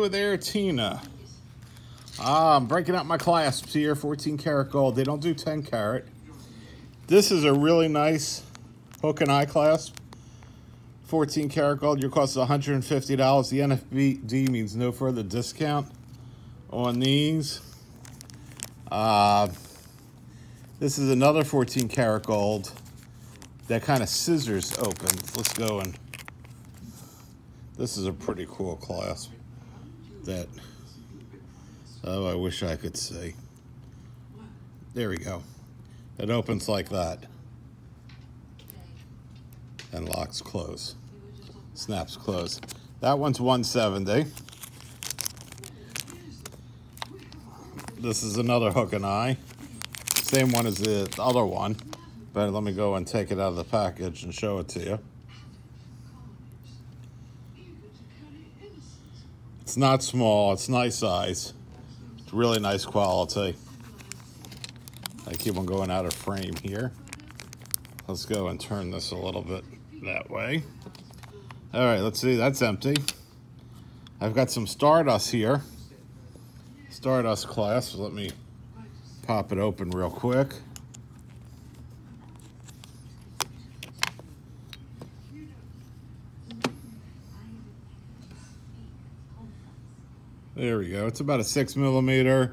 Hello there, Tina. I'm breaking out my clasps here, 14 karat gold. They don't do 10 karat. This is a really nice hook and eye clasp. 14 karat gold, your cost is $150. The NFD means no further discount on these. This is another 14 karat gold that kind of scissors open. Let's go and, this is a pretty cool clasp that, oh, I wish I could see. There we go. It opens like that and locks close, snaps close. That one's $170. This is another hook and eye. Same one as the other one, but let me go and take it out of the package and show it to you. It's not small, it's nice size. It's really nice quality. I keep on going out of frame here. Let's go and turn this a little bit that way. All right, let's see, that's empty. I've got some Stardust here. Stardust clasp, let me pop it open real quick. There we go. It's about a 6mm.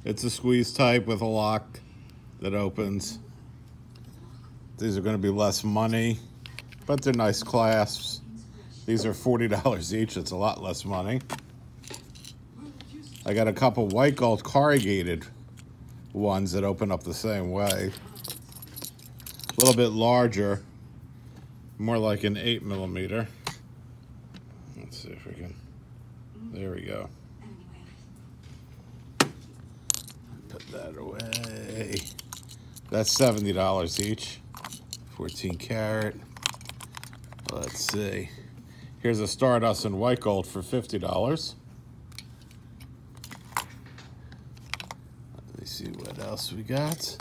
It's a squeeze type with a lock that opens. These are going to be less money, but they're nice clasps. These are $40 each. It's a lot less money. I got a couple white gold corrugated ones that open up the same way. A little bit larger, more like an 8mm. Let's see if we can, there we go. Put that away. That's $70 each, 14 karat. Let's see. Here's a Stardust in white gold for $50. Let me see what else we got.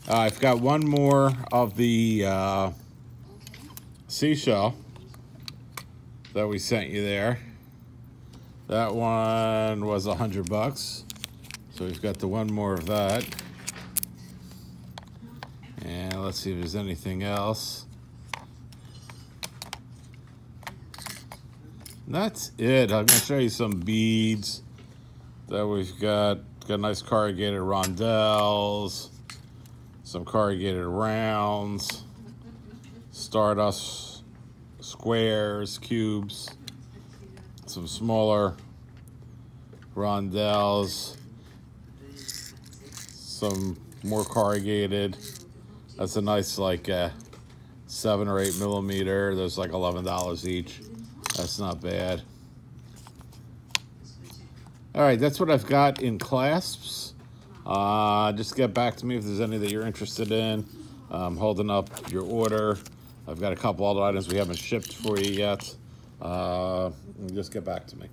I've got one more of the seashell that we sent you there. That one was $100. So we've got the one more of that. And let's see if there's anything else. That's it. I'm gonna show you some beads that we've got. Got nice corrugated rondelles, some corrugated rounds, Stardust squares, cubes, some smaller rondelles, some more corrugated. That's a nice like 7 or 8mm. There's like $11 each. That's not bad. All right, that's what I've got in clasps. Just get back to me if there's any that you're interested in. Holding up your order. I've got a couple other items we haven't shipped for you yet. Just get back to me.